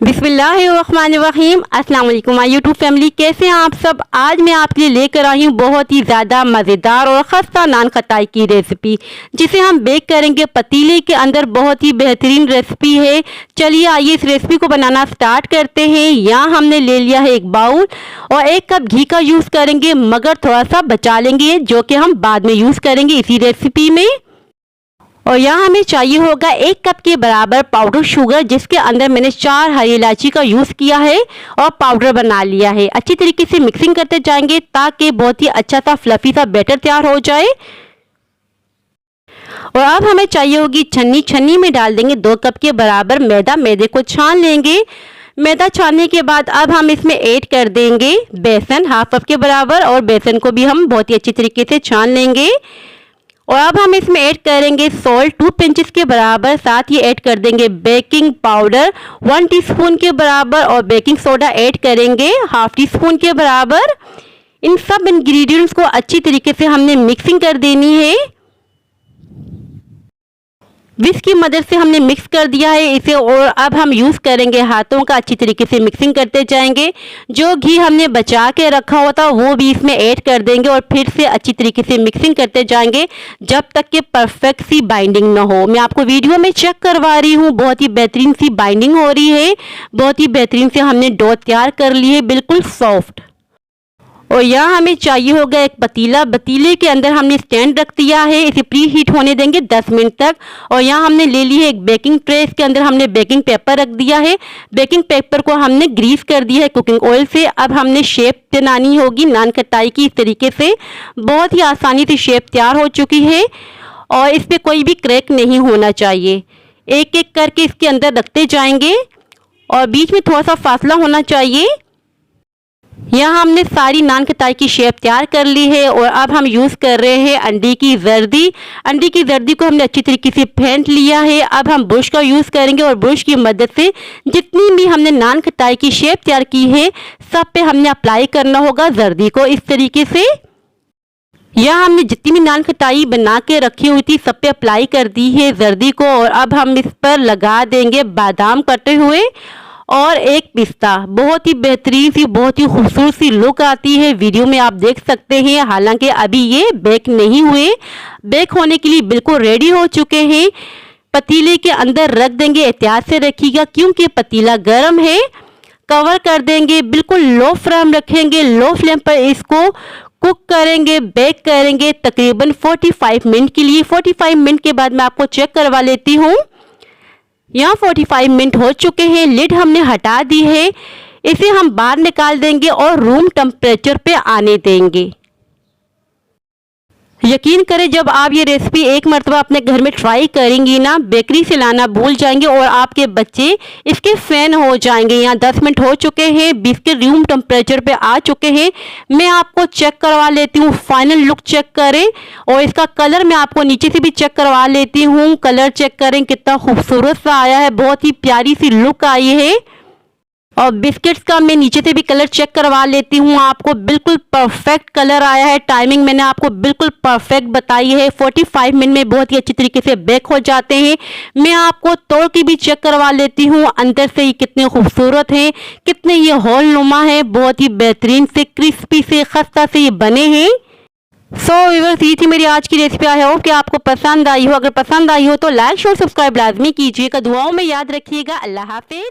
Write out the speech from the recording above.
बिस्मिल्लाहिर्रहमानिर्रहीम। अस्सलाम वालेकुम माय यूट्यूब फैमिली, कैसे हैं आप सब। आज मैं आपके लिए लेकर आई हूँ बहुत ही ज़्यादा मज़ेदार और ख़स्ता नान खटाई की रेसिपी, जिसे हम बेक करेंगे पतीले के अंदर। बहुत ही बेहतरीन रेसिपी है। चलिए आइए इस रेसिपी को बनाना स्टार्ट करते हैं। यहाँ हमने ले लिया है एक बाउल और 1 कप घी का यूज़ करेंगे, मगर थोड़ा सा बचा लेंगे जो कि हम बाद में यूज़ करेंगे इसी रेसिपी में। और यहाँ हमें चाहिए होगा 1 कप के बराबर पाउडर शुगर, जिसके अंदर मैंने 4 हरी इलायची का यूज़ किया है और पाउडर बना लिया है। अच्छी तरीके से मिक्सिंग करते जाएंगे ताकि बहुत ही अच्छा सा फ्लफी सा बैटर तैयार हो जाए। और अब हमें चाहिए होगी छन्नी। छन्नी में डाल देंगे 2 कप के बराबर मैदा। मैदे को छान लेंगे। मैदा छानने के बाद अब हम इसमें ऐड कर देंगे बेसन, 1/2 कप के बराबर, और बेसन को भी हम बहुत ही अच्छी तरीके से छान लेंगे। और अब हम इसमें ऐड करेंगे सॉल्ट 2 पिंचेस के बराबर। साथ ही ऐड कर देंगे बेकिंग पाउडर 1 टीस्पून के बराबर, और बेकिंग सोडा ऐड करेंगे 1/2 टीस्पून के बराबर। इन सब इंग्रेडिएंट्स को अच्छी तरीके से हमने मिक्सिंग कर देनी है। विस्क की मदद से हमने मिक्स कर दिया है इसे, और अब हम यूज़ करेंगे हाथों का। अच्छी तरीके से मिक्सिंग करते जाएंगे। जो घी हमने बचा के रखा हुआ था वो भी इसमें ऐड कर देंगे और फिर से अच्छी तरीके से मिक्सिंग करते जाएंगे जब तक कि परफेक्ट सी बाइंडिंग ना हो। मैं आपको वीडियो में चेक करवा रही हूँ, बहुत ही बेहतरीन सी बाइंडिंग हो रही है। बहुत ही बेहतरीन से हमने डो तैयार कर ली है, बिल्कुल सॉफ्ट। और यहाँ हमें चाहिए होगा एक पतीला। पतीले के अंदर हमने स्टैंड रख दिया है, इसे प्री हीट होने देंगे 10 मिनट तक। और यहाँ हमने ले ली है एक बेकिंग ट्रे, इसके अंदर हमने बेकिंग पेपर रख दिया है। बेकिंग पेपर को हमने ग्रीस कर दिया है कुकिंग ऑयल से। अब हमने शेप बनानी होगी नान खटाई की इस तरीके से। बहुत ही आसानी से शेप तैयार हो चुकी है और इस पर कोई भी क्रैक नहीं होना चाहिए। एक एक करके इसके अंदर रखते जाएंगे और बीच में थोड़ा सा फासला होना चाहिए। यहाँ हमने सारी नान खटाई की शेप तैयार कर ली है। और अब हम यूज़ कर रहे हैं अंडे की जर्दी। अंडे की जर्दी को हमने अच्छी तरीके से फेंट लिया है। अब हम ब्रश का यूज़ करेंगे और ब्रश की मदद से जितनी भी हमने नान खटाई की शेप तैयार की है सब पे हमने अप्लाई करना होगा जर्दी को इस तरीके से। यहाँ हमने जितनी भी नान खटाई बना के रखी हुई थी सब पे अप्लाई कर दी है जर्दी को। और अब हम इस पर लगा देंगे बादाम कटे हुए और एक पिस्ता। बहुत ही बेहतरीन सी, बहुत ही खूबसूरत सी लुक आती है। वीडियो में आप देख सकते हैं। हालांकि अभी ये बेक नहीं हुए, बेक होने के लिए बिल्कुल रेडी हो चुके हैं। पतीले के अंदर रख देंगे, एहतियात से रखिएगा क्योंकि पतीला गर्म है। कवर कर देंगे, बिल्कुल लो फ्लेम रखेंगे। लो फ्लेम पर इसको कुक करेंगे, बेक करेंगे तकरीबन 45 मिनट के लिए। 45 मिनट के बाद मैं आपको चेक करवा लेती हूँ। यहाँ 45 मिनट हो चुके हैं। लिड हमने हटा दी है। इसे हम बाहर निकाल देंगे और रूम टेम्परेचर पे आने देंगे। यकीन करें जब आप ये रेसिपी एक मरतबा अपने घर में ट्राई करेंगी ना, बेकरी से लाना भूल जाएंगे और आपके बच्चे इसके फैन हो जाएंगे। यहाँ 10 मिनट हो चुके हैं, बिस्किट रूम टेम्परेचर पे आ चुके हैं। मैं आपको चेक करवा लेती हूँ, फाइनल लुक चेक करें। और इसका कलर मैं आपको नीचे से भी चेक करवा लेती हूँ। कलर चेक करें कितना खूबसूरत सा आया है, बहुत ही प्यारी सी लुक आई है। और बिस्किट्स का मैं नीचे से भी कलर चेक करवा लेती हूँ आपको। बिल्कुल परफेक्ट कलर आया है। टाइमिंग मैंने आपको बिल्कुल परफेक्ट बताई है। 45 मिनट में बहुत ही अच्छी तरीके से बेक हो जाते हैं। मैं आपको तोड़ के भी चेक करवा लेती हूँ अंदर से ये कितने खूबसूरत हैं, कितने ये होल नुमा है। बहुत ही बेहतरीन से, क्रिस्पी से, खस्ता से ये बने हैं। व्यूअर्स, ये थी मेरी आज की रेसिपी। आई होप कि आपको पसंद आई हो। अगर पसंद आई हो तो लाइक शेयर सब्सक्राइब लाजमी कीजिएगा। दुआओं में याद रखिएगा। अल्लाह हाफिज।